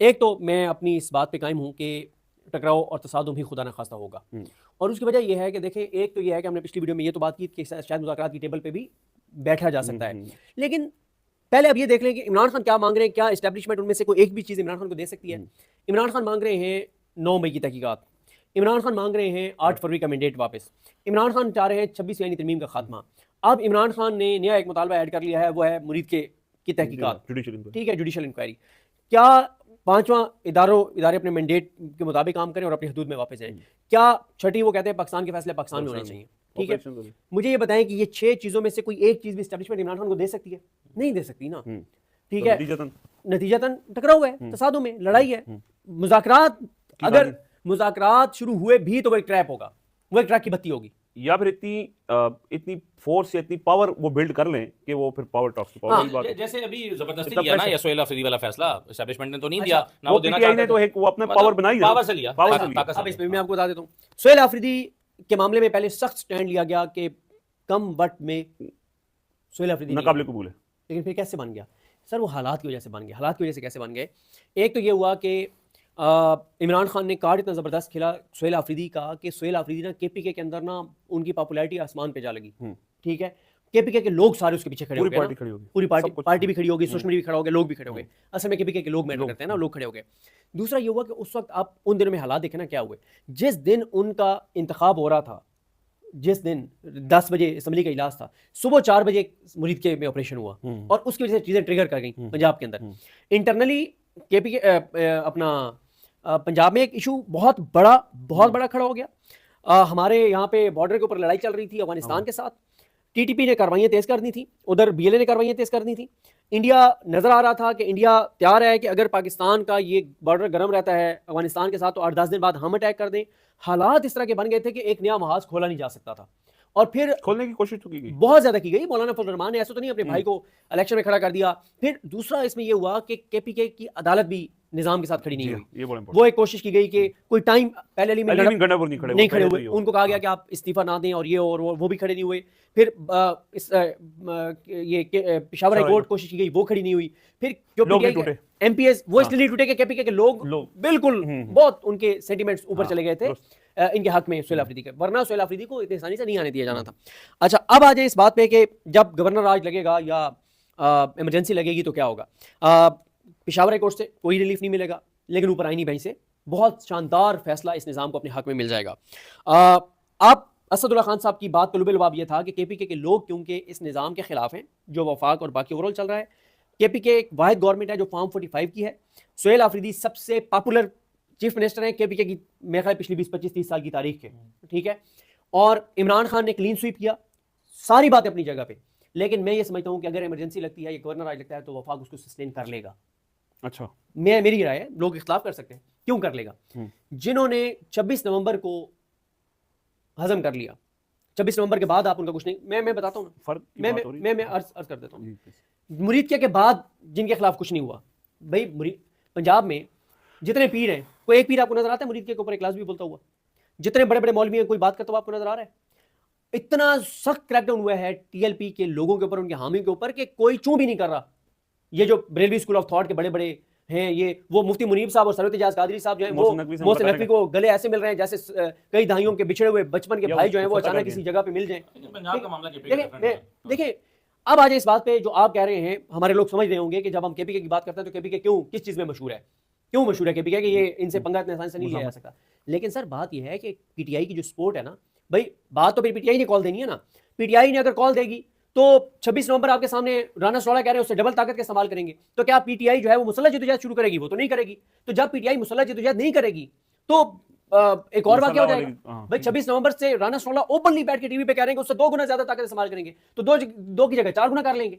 एक तो मैं अपनी इस बात पे कायम हूँ कि टकराव और तसादुम ही खुदा न खास्ता होगा। और उसकी वजह यह है कि देखें, एक तो यह है कि हमने पिछली वीडियो में ये तो बात की कि शायद मुज़ाकरात की टेबल पे भी बैठा जा सकता है, लेकिन पहले अब ये देख लें कि इमरान खान क्या मांग रहे हैं। क्या इस्टेब्लिशमेंट उनमें से कोई एक भी चीज़ इमरान खान को दे सकती है? इमरान खान मांग रहे हैं 9 मई की तहकीकात, इमरान खान मांग रहे हैं 8 फरवरी का मैंडेट वापस, इमरान खान चाह रहे हैं 26 यानी तरमीम का खात्मा। अब इमरान खान ने नया एक मुतालबा ऐड कर लिया है, वो है मुरीद की तहकीकात, ठीक है, जुडिशल इंक्वायरी। क्या पांचवां इदारे अपने मैंडेट के मुताबिक काम करें और अपनी हदूद में वापस जाएं? क्या छठी, वो कहते हैं पाकिस्तान के फैसले पाकिस्तान में होने चाहिए, ठीक है। मुझे ये बताएं कि ये 6 चीजों में से कोई एक चीज भी एस्टेब्लिशमेंट इमरान खान को दे सकती है? नहीं दे सकती ना, ठीक है। नतीजतन टकराव है, तसादुम है, लड़ाई है। मुज़ाकरात, अगर मुज़ाकरात शुरू हुए भी तो वो एक ट्रैप होगा, वो एक ट्रैप की बत्ती होगी, या फिर इतनी फोर्स या इतनी पावर वो बिल्ड कर लें कि वो फिर पावर टॉक्स की पावर बात। जैसे अभी जबरदस्ती लिया ना सोहेल अफरीदी वाला फैसला, एस्टैब्लिशमेंट ने तो नहीं दिया ना, वो देना चाहते तो एक वो अपने पावर बनाई, पावर से लिया, पावर से लिया। अब इसमें मैं आपको बता देता हूँ, सोहेल अफरीदी के मामले में पहले सख्त स्टैंड लिया गया कि कम वक्त में सोहेल अफरीदी नाकाबिल कबूल है, लेकिन फिर कैसे बन गया सर? वो हालात की वजह से बन गया। हालात की वजह से कैसे बन गए? एक तो ये हुआ कि इमरान खान ने कार्ड इतना ज़बरदस्त खेला सोहेल अफरीदी का कि सोहेल अफरीदी ना केपीके के अंदर ना उनकी पॉपुलैरिटी आसमान पे जा लगी, ठीक है। केपीके के लोग सारे उसके पीछे खड़े हो गए, पूरी पार्टी भी खड़ी हो गई, सोशल मीडिया भी खड़ा हो गया, लोग भी खड़े हो गए। असल में केपीके के लोग मैटर करते हैं ना, लोग खड़े हो गए। दूसरा ये हुआ कि उस वक्त आप उन दिनों में हालात देखे ना क्या हुए। जिस दिन उनका इंतखाब हो रहा था, जिस दिन 10 बजे असम्बली का इजलास था, सुबह 4 बजे मुरीद के में ऑपरेशन हुआ और उसकी वजह से चीज़ें ट्रिगर कर गई पंजाब के अंदर। इंटरनली केपी अपना पंजाब में एक इशू बहुत बड़ा खड़ा हो गया। हमारे यहाँ पे बॉर्डर के ऊपर लड़ाई चल रही थी अफगानिस्तान के साथ, टीटीपी ने कार्रवाइयाँ तेज़ करनी थी, उधर बीएलए ने कार्रवाइयाँ तेज़ करनी थी। इंडिया नज़र आ रहा था कि इंडिया तैयार है कि अगर पाकिस्तान का ये बॉर्डर गर्म रहता है अफगानिस्तान के साथ तो 8-10 दिन बाद हम अटैक कर दें। हालात इस तरह के बन गए थे कि एक नया महाज खोला नहीं जा सकता था और फिर खोलने की कोशिश तो की गई, बहुत ज्यादा की गई। मौलाना फजल रहमान ने ऐसा तो नहीं अपने भाई को इलेक्शन में खड़ा कर दिया। फिर दूसरा इसमें यह हुआ कि केपीके की अदालत भी निजाम के साथ खड़ी नहीं हुई। वो एक कोशिश की गई कि कोई टाइम पहले नहीं खड़े हुए, उनको कहा गया कि आप इस्तीफा ना दें और ये और वो भी खड़े नहीं हुए। फिर ये पेशावर हाई कोर्ट कोशिश की गई, वो खड़ी नहीं हुई। फिर जो एमपीएस वो इसलिए टूटे कि केपीके के लोग बिल्कुल बहुत उनके सेंटिमेंट्स ऊपर चले गए थे इनके हक में सोहेल अफरीदी के, वरना सोहेल अफरीदी को इतनी आसानी से नहीं आने दिया जाना था। अच्छा, अब आ जाए इस बात पे कि जब गवर्नर राज लगेगा या इमरजेंसी लगेगी तो क्या होगा। पेशावर हाई कोर्ट से कोई रिलीफ नहीं मिलेगा, लेकिन ऊपर आईनी बेंच से बहुत शानदार फैसला इस निज़ाम को अपने हक में मिल जाएगा। अब असदुल्ला खान साहब की बात का लुबे-लुबाब ये था कि केपीके के लोग क्योंकि इस निज़ाम के खिलाफ हैं जो वफाक और बाकी ओवरऑल चल रहा है। केपीके एक वाहिद गवर्नमेंट है जो फॉर्म 45 की है। सोहेल अफरीदी सबसे पॉपुलर चीफ मिनिस्टर हैं केपीके की, मेरे ख्याल पिछली 20-25-30 साल की तारीख के, ठीक है। और इमरान खान ने क्लीन स्वीप किया, सारी बातें अपनी जगह पे। लेकिन मैं ये समझता हूं कि अगर इमरजेंसी लगती है या गवर्नर राज लगता है तो वफाक उसको सस्टेन कर लेगा। अच्छा, मेरी राय है, लोग इख्तिलाफ कर सकते हैं, क्यों कर लेगा। जिन्होंने 26 नवंबर को हजम कर लिया, 26 नवंबर के बाद आप उनका कुछ नहीं, मैं बताता हूँ ना, मैं अर्ज कर देता हूँ। मुरीद के बाद जिनके खिलाफ कुछ नहीं हुआ, भाई पंजाब में जितने पीर हैं, कोई एक पीर आपको नजर आता है मुरीद के ऊपर एक लाज भी बोलता हुआ? जितने बड़े बड़े मौलवी हैं, कोई बात करता हुआ आपको नजर आ रहा है? इतना सख्त क्रैकडाउन हुआ है टीएलपी के लोगों के ऊपर, उनके हामी के ऊपर, कि कोई चूं भी नहीं कर रहा। ये जो बरेलवी स्कूल ऑफ थॉट के बड़े बड़े हैं, ये वो मुफ्ती मुनीब साहब और सरवत इजाज कादरी साहब जो हैं, वो मोहसिन नकवी को गले ऐसे मिल रहे हैं जैसे कई दहाइयों के बिछड़े हुए बचपन के भाई जो हैं वो अचानक किसी जगह पे मिल जाएं। देखिए, अब आ जाए इस बात पे जो आप कह रहे हैं। हमारे लोग समझ रहे होंगे कि जब हम केपीके की बात करते हैं तो केपीके क्यों, किस चीज में मशहूर है, क्यों मशहूर है केपीके कि ये इनसे पंगा इतने आसानी से नहीं लिया जा सकता। लेकिन सर बात यह है कि पीटीआई की जो सपोर्ट है ना, भाई बात तो फिर पीटीआई ने कॉल देनी है ना। पीटीआई ने अगर कॉल देगी तो 26 नवंबर आपके सामने राना सरोला कह रहे हैं उससे डबल ताकत का इस्तेमाल करेंगे, तो क्या पीटीआई जो है वो मुसल्लह जद्दोजहद शुरू करेगी? वो तो नहीं करेगी। तो जब पीटीआई मुसल्लह जद्दोजहद नहीं करेगी तो एक और बात क्या हो जाएगा भाई, 26 नवंबर से राना सरोला ओपनली बैठ के टीवी पे कह रहे हैं उससे 2 गुना ज्यादा ताकत इस्तेमाल करेंगे, तो दो की जगह 4 गुना कर लेंगे।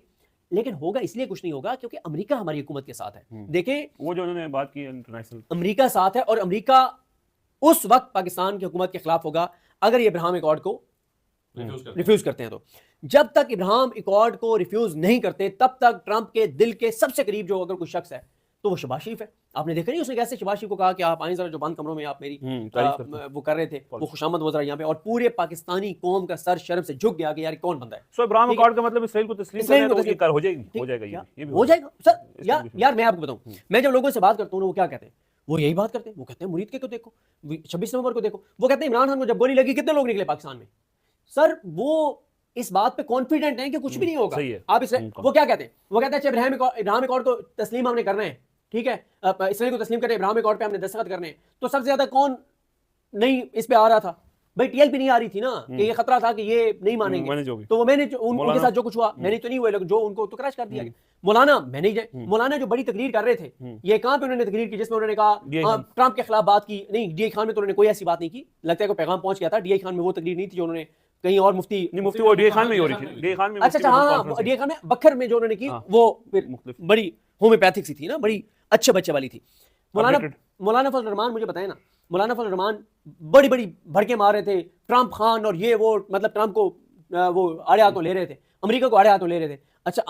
लेकिन होगा इसलिए कुछ नहीं होगा क्योंकि अमेरिका हमारी हुकूमत के साथ है। देखें, वो जो उन्होंने बात की इंटरनेशनल, अमेरिका साथ है और अमेरिका उस वक्त पाकिस्तान की हुकूमत के खिलाफ होगा अगर ये इब्राहिम अकॉर्ड को रिफ्यूज करते हैं। तो जब तक इब्राहिम अकॉर्ड को रिफ्यूज नहीं करते तब तक ट्रंप के दिल के सबसे करीब जो अगर कोई शख्स है तो वो शहबाज शरीफ है। आपने देखा नहीं उसने कैसे शहबाज शरीफ को कहा कि आप आए जरा जो बंद कमरों में आप मेरी वो कर रहे थे, वो खुशामद वज़रा यहाँ पे, और पूरे पाकिस्तानी कौम का सर शर्म से झुक गया कि यार कौन बंदा है। सो इब्राहिम अकॉर्ड का मतलब इसराइल को तस्लीम करना है, तो ये हो जाएगी, हो जाएगा, ये भी हो जाएगा सर। यार मैं आपको बताऊं, मैं जब लोगों से बात करता हूँ वो क्या कहते हैं, वो यही बात करते हैं, वो कहते हैं मुरीद के को देखो, 26 नवंबर को देखो, वो कहते हैं इमरान खान को जब गोली लगी कितने लोग निकले पाकिस्तान में। सर वो इस बात पे कॉन्फिडेंट है कि कुछ भी नहीं होगा। आप इसलिए वो क्या कहते हैं, वो कहते हैं इब्राहिम अकॉर्ड को तस्लीम हमने करना है, ठीक है, इसराइल को तस्लीम करके इब्राहिम अकॉर्ड पे हमने दस्तखत करने हैं। तो सबसे ज्यादा कौन नहीं इस पे आ रहा था भाई, टीएलपी नहीं आ रही थी ना कि ये खतरा था कि ये नहीं मानेंगे, तो वो मैंने उनके साथ जो कुछ हुआ, मैंने तो नहीं हुआ, लेकिन जो उनको तो क्रैश कर दिया गया। मौलाना जो बड़ी तकरीर कर रहे थे, ये कहां पे उन्होंने तकरीर की जिसमें उन्होंने कहा ट्रंप के खिलाफ बात की, नहीं डीए खान में तो उन्होंने कोई ऐसी बात नहीं की, लगता है कोई पैगाम पहुंच गया था। डीए खान में वो तकरीर नहीं थी जो उन्होंने कहीं और मुफ्ती वो डीए खान में ही हो रही थी, डीए खान में, अच्छा हाँ, डीए खान में बखर में जो उन्होंने की वो बड़ी होम्योपैथिक सी थी ना, बड़ी अच्छे बच्चे वाली थी। मौलाना फजल रहमान मुझे बताए ना, मौलाना फजल रहमान बड़ी बड़ी भड़के मार रहे थे, ट्रंप खान और ये वो, मतलब ट्रंप को वो आड़े हाथों ले रहे थे, अमेरिका को आड़े हाथों ले रहे थे। अच्छा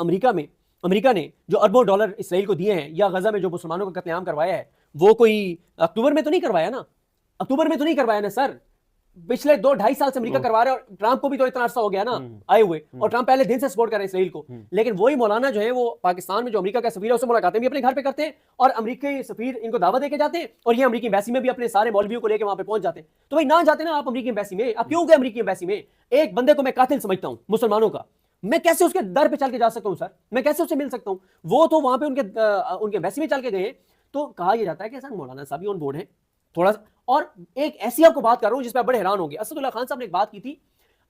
अमेरिका ने जो अरबों डॉलर इसराइल को दिए हैं, या गजा में जो मुसलमानों का कत्लेआम करवाया है, वो कोई अक्टूबर में तो नहीं करवाया ना, अक्टूबर में तो नहीं करवाया ना सर, पिछले 2-2.5 साल से अमेरिका करवा रहे हैं, और ट्रंप को भी तो इतना अरसा हो गया ना आए हुए, और ट्रंप पहले दिन से सपोर्ट कर रहे हैं इसराइल को। लेकिन वही मौलाना जो है वो पाकिस्तान में जो अमेरिका का सफीर है उससे मुलाकातें भी अपने घर पे करते हैं, और अमेरिकी सफीर इनको दावत देके जाते हैं, और ये अमेरिकी एम्बेसी में भी अपने सारे मौलवियों को लेकर वहां पे पहुंच जाते हैं। तो भाई ना जाते ना आप अमेरिकी एम्बेसी में, आप क्यों गए अमेरिकी एम्बेसी में? एक बंदे को मैं कातिल समझता हूं मुसलमानों का, मैं कैसे उसके दर पे चल के जा सकता हूं सर, मैं कैसे उससे मिल सकता हूं? वो तो वहां पे उनके एम्बेसी में चल के गए। तो कहा यह जाता है कि सर मौलाना साहब भी ऑन बोर्ड है थोड़ा सा। और एक ऐसी आपको बात कर रहा हूं जिस पर आप बड़े हैरान होंगे, असदुल्ला खान साहब ने एक बात की थी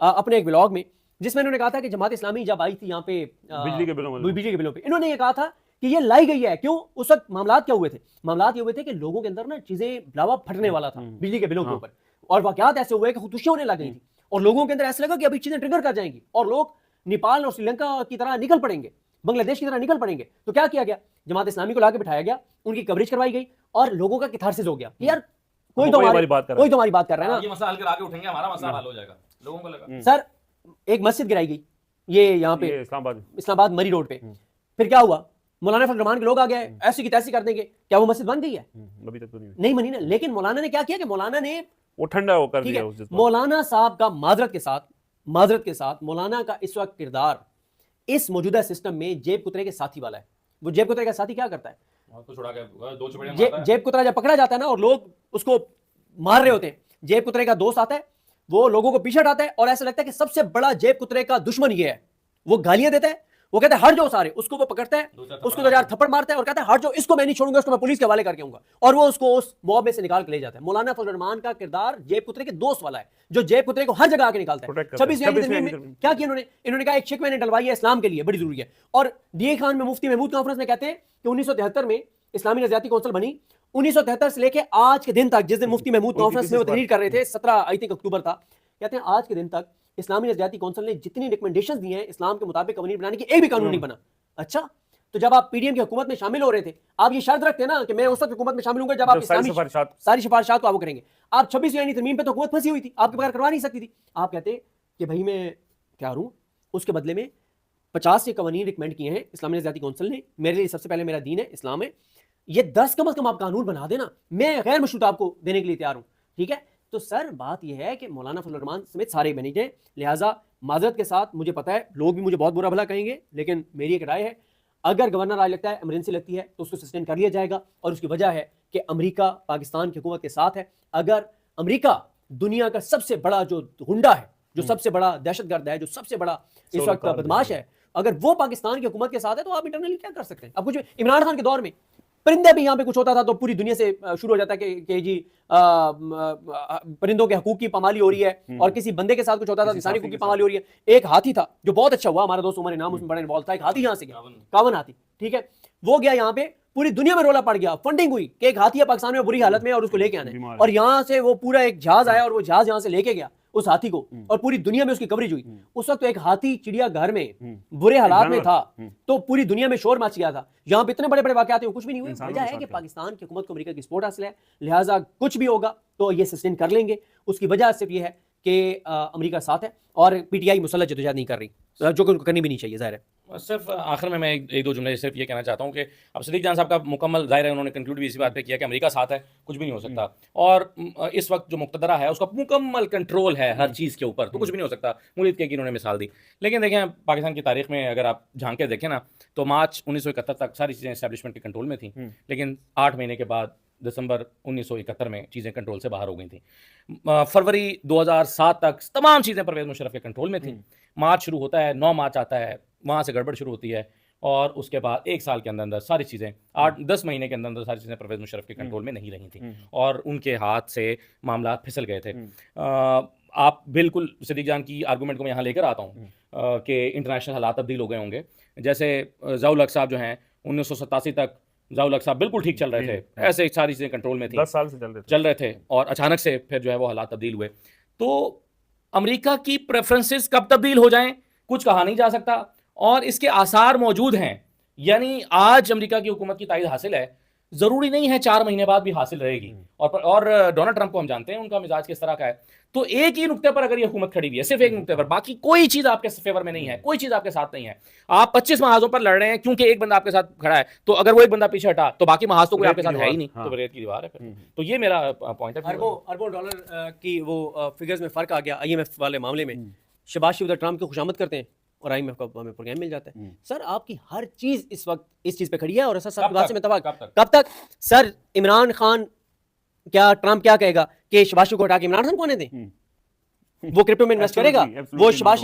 अपने एक व्लॉग में, जिसमें इन्होंने कहा था कि जमात इस्लामी जब आई थी यहाँ पे बिजली के बिलों पे, इन्होंने ये कहा था कि ये लाई गई है। क्यों? उस वक्त मामलात क्या हुए थे? मामलात ये हुए थे कि लोगों के अंदर ना चीजें लावा फटने वाला था बिजली के बिलों के ऊपर, और वाकयात ऐसे हुए कि खुदकुशियां होने लग गई थी, और लोगों के अंदर ऐसा लगा कि अभी चीजें ट्रिगर कर जाएंगी और लोग नेपाल और श्रीलंका की तरह निकल पड़ेंगे, बांग्लादेश की तरह निकल पड़ेंगे। तो क्या किया गया? जमात इस्लामी को लाके बिठाया गया, उनकी कवरेज करवाई गई, और लोगों का किथारसिस हो गया, यार कोई तो हमारी बात कर रहा है ना, ये मसला हल कर आगे उठेंगे, हमारा मसला हल हो जाएगा। लोगों को लगा सर एक मस्जिद गिराई गई ये यहाँ पे इस्लामाबाद मरी रोड पे, फिर क्या हुआ? मौलाना फजल रहमान के लोग आ गए, ऐसी की तैसी कर देंगे, क्या वो मस्जिद बन गई है? अभी तक तो नहीं बनी ना। लेकिन मौलाना ने क्या किया कि मौलाना ने वो ठंडा वो कर दिया। मौलाना साहब का माजरत के साथ मौलाना का इस वक्त किरदार इस मौजूदा सिस्टम में जेब कुतरे के साथी वाला है। वो जेब कुतरे का साथी क्या करता है? जेब कुतरा जब पकड़ा जाता है ना और लोग उसको मार रहे होते हैं, जेब कुतरे का दोस्त आता है, वो लोगों को पीछे हटाता है, और ऐसा लगता है कि सबसे बड़ा जेब कुतरे का दुश्मन ये है। वो गालियां देता है, वो कहता है हट जाओ सारे, उसको वो पकड़ता है, उसको 2-4 थप्पड़ मारता है और कहता है हट जाओ, इसको मैं नहीं छोड़ूंगा, इसको मैं पुलिस के हवाले करके आऊंगा, और वो उसको उस मॉब में से निकाल के ले जाता है। मौलाना फजल रहमान का किरदार जेब कुतरे के दोस्त वाला है, जो जेब कुतरे को हर जगह आके निकालता है। 26 में क्या किया इन्होंने कहा एक शिक मैंने डलवाई है इस्लाम के लिए, बड़ी जरूरी है। और डीए खान में मुफ्ती महमूद कॉन्फ्रेंस में कहते हैं कि 1973 में इस्लामी नज़रियाती कौंसिल बनी, 1973 से लेके आज के दिन तक, जिस दिन मुफ्ती महमूद कॉन्फ्रेंस में वो तहरीर कर रहे थे, 17 आई थिंक अक्टूबर था, कहते हैं आज के दिन तक इस्लामी नज़रियाती कौंसिल ने जितनी रिकमेंडेशंस दी हैं इस्लाम के मुताबिक कवानीन बनाने की, एक भी कानून नहीं बना। अच्छा, तो जब आप पीडीएम की हुकूमत में शामिल हो रहे थे, आप ये शर्त रखते ना कि मैं उस वक्त हुकूमत में शामिल होऊंगा जब आप सारी सिफारिशात को आप करेंगे। आप 26 यानी तरमीम पे तो हुकूमत फंसी हुई थी, आपके बगैर करवा नहीं सकती थी। आप कहते कि भाई मैं क्या करूं, उसके बदले में 50 से कवानीन रिकमेंड किए हैं इस्लामी नज़रियाती कौंसिल ने, मेरे लिए सबसे पहले मेरा दीन है, इस्लाम है, ये 10 कम से कम आप कानून बना देना, मैं गैर मशरूत आपको देने के लिए तैयार हूं। ठीक है, तो सर बात यह है कि मौलाना फजल रहमान समेत सारे मैनेज हैं, लिहाजा माजरत के साथ, मुझे पता है लोग भी मुझे बहुत बुरा भला कहेंगे, लेकिन मेरी एक राय है, अगर गवर्नर आज लगता है इमरजेंसी लगती है तो उसको सस्टेन कर लिया जाएगा, और उसकी वजह है कि अमेरिका पाकिस्तान की हुकूमत के साथ है। अगर अमेरिका दुनिया का सबसे बड़ा जो गुंडा है, जो सबसे बड़ा दहशतगर्द है, जो सबसे बड़ा इस वक्त बदमाश है, अगर वो पाकिस्तान की हुकूमत के साथ है तो आप इंटरनली क्या कर सकते हैं? अब कुछ इमरान खान के दौर में परिंदे भी यहाँ पे कुछ होता था तो पूरी दुनिया से शुरू हो जाता है कि जी परिंदों के हकूक की पामाली हो रही है, और किसी बंदे के साथ कुछ होता था इंसानी हकूक की पामाली हो रही है। एक हाथी था जो बहुत अच्छा हुआ, हमारा दोस्त उमर इनाम उसमें बड़ा इन्वॉल्व था, एक हाथी यहाँ से गया, कावन हाथी, ठीक है, वो गया यहाँ पे, पूरी दुनिया में रोला पड़ गया, फंडिंग हुई कि एक हाथी है पाकिस्तान में बुरी हालत में और उसको लेके आने, और यहाँ से वो पूरा एक जहाज आया और वो जहाज यहाँ से लेके गया उस हाथी को, और पूरी दुनिया में उसकी कवरेज हुई। उस वक्त तो एक हाथी चिड़ियाघर में बुरे हालात में था तो पूरी दुनिया में शोर मच गया था। यहाँ पे इतने बड़े बड़े वाकयात कुछ भी नहीं हुए। वजह है कि पाकिस्तान की हुकूमत को अमेरिका की सपोर्ट हासिल है, लिहाजा कुछ भी होगा तो ये सस्टेन कर लेंगे। उसकी वजह सिर्फ ये है कि अमेरिका साथ है और पीटीआई मुसल्लह जदोजहद नहीं कर रही, जो कि उनको करनी भी नहीं चाहिए, ज़ाहिर है। सिर्फ आखिर में मैं एक दो जुमले सिर्फ ये कहना चाहता हूँ कि अब सिद्दीक जान साहब का मुकम्मल ज़ाहिर है उन्होंने कंक्लूड भी इसी बात पे किया कि अमेरिका साथ है, कुछ भी नहीं हो सकता, और इस वक्त जो मुक़्तदरा है उसका मुकम्मल कंट्रोल है हर चीज़ के ऊपर, तो कुछ भी नहीं हो सकता। मुरीद के की इन्होंने मिसाल दी। लेकिन देखें पाकिस्तान की तारीख में अगर आप झांक के देखें ना, तो मार्च 1971 तक सारी चीज़ें एस्टैब्लिशमेंट के कंट्रोल में थी, लेकिन 8 महीने के बाद दिसंबर 1971 में चीज़ें कंट्रोल से बाहर हो गई थी। फरवरी 2007 तक तमाम चीज़ें परवेज़ मुशर्रफ के कंट्रोल में थी। मार्च शुरू होता है, 9 मार्च आता है, वहाँ से गड़बड़ शुरू होती है, और उसके बाद एक साल के अंदर अंदर सारी चीज़ें 8-10 महीने के अंदर अंदर सारी चीज़ें परवेज़ मुशर्रफ के कंट्रोल में नहीं रही थी और उनके हाथ से मामला फिसल गए थे। आप बिल्कुल सिद्दीक जान की आर्गूमेंट को मैं यहाँ लेकर आता हूँ कि इंटरनेशनल हालात तब्दील हो गए होंगे। जैसे ज़ियाउल हक साहब जो हैं 1987 तक ज़ियाउल हक साहब बिल्कुल ठीक चल रहे थे, ऐसे सारी चीज़ें कंट्रोल में थी, 10 साल से चल रहे थे, और अचानक से फिर जो है वो हालात तब्दील हुए। तो अमेरिका की प्रेफरेंसेस कब तब्दील हो जाएं कुछ कहा नहीं जा सकता, और इसके आसार मौजूद हैं। यानी आज अमेरिका की हुकूमत की तायद हासिल है, ज़रूरी नहीं है 4 महीने बाद भी हासिल रहेगी। और डोनाल्ड ट्रंप को हम जानते हैं उनका मिजाज किस तरह का है। तो एक ही नुक्ते पर अगर ये हुकूमत खड़ी हुई है, सिर्फ एक नुक्ते पर, बाकी कोई चीज़ आपके फेवर में नहीं है, कोई चीज़ आपके साथ नहीं है। आप 25 महाजों पर लड़ रहे हैं क्योंकि एक बंदा आपके साथ खड़ा है, तो अगर वो एक बंदा पीछे हटा तो बाकी महाज तो कोई आपके साथ है ही नहीं, तो रेत की दीवार है फिर। तो ये मेरा पॉइंट है। अरबों डॉलर की वो फिगर्स में फ़र्क आ गया IMF वाले मामले में। शहबाज शरीफ ट्रंप की खुशामद करते हैं और IMF का हमें प्रोग्राम मिल जाता है। सर आपकी हर चीज़ इस वक्त इस चीज़ पे खड़ी है, और सर सबकी बात से मैं कब तक सर इमरान खान क्या ट्रंप क्या कहेगा कि शहबाज शरीफ को हटा के इमरान खान को आने दें? वो क्रिप्टो में इन्वेस्ट करेगा, वो शहबाज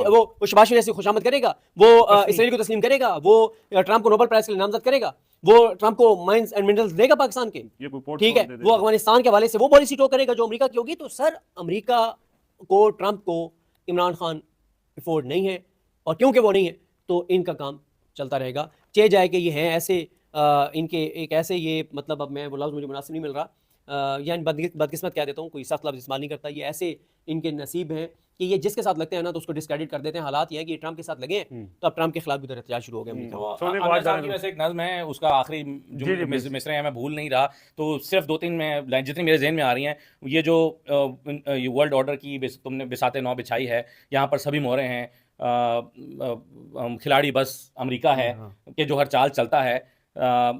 शरीफ ऐसी खुशामद करेगा, वो इसराइल को तस्लीम करेगा, वो ट्रंप को नोबेल प्राइज के लिए नामजद करेगा, वो ट्रंप को माइंस एंड मिनरल्स देगा पाकिस्तान के, ठीक है, वो अफगानिस्तान के हवाले से वो पॉलिसी टो करेगा जो अमेरिका की होगी। तो सर अमेरिका को ट्रंप को इमरान खान अफोर्ड नहीं है, और क्योंकि वो नहीं है तो इनका काम चलता रहेगा। चे जाए कि ये हैं ऐसे इनके एक ऐसे ये मतलब अब मैं वो लफ्ज़ मुझे मुनासिब नहीं मिल रहा, यानी बदकिस्मत कह देता हूँ, कोई सख्त लफ्ज़ इस्तेमाल नहीं करता, ये ऐसे इनके नसीब हैं कि ये जिसके साथ लगते हैं ना तो उसको डिस्क्रेडिट कर देते हैं। हालात ये है कि ये ट्रंप के साथ लगे हैं तो अब ट्रंप के खिलाफ भी उधर एहतजाज शुरू हो गया। वैसे एक नज़्म है, उसका आखिरी जो मिसरे हैं मैं भूल नहीं रहा, तो सिर्फ 2-3 लाइन जितनी मेरे जहन में आ रही हैं, ये जो वर्ल्ड ऑर्डर की तुमने बिसाते 9 बिछाई है, यहाँ पर सभी मोहरे हैं, खिलाड़ी बस अमेरिका है कि जो हर चाल चलता है।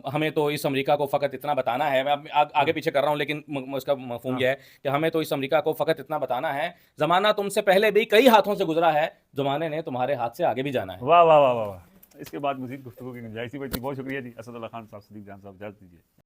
हमें तो इस अमेरिका को फ़कत इतना बताना है, मैं आगे पीछे कर रहा हूँ लेकिन उसका मफ़हूम यह है कि हमें तो इस अमेरिका को फ़कत इतना बताना है, ज़माना तुमसे पहले भी कई हाथों से गुजरा है, ज़माने ने तुम्हारे हाथ से आगे भी जाना है। वाह वाह वाह वाह। इसके बाद मज़ीद गुफ्तगू की गुंजाइश थी। बहुत शुक्रिया जी असदुल्लाह खान साहब, सिद्दीक जान साहब, इजाज़त दीजिए।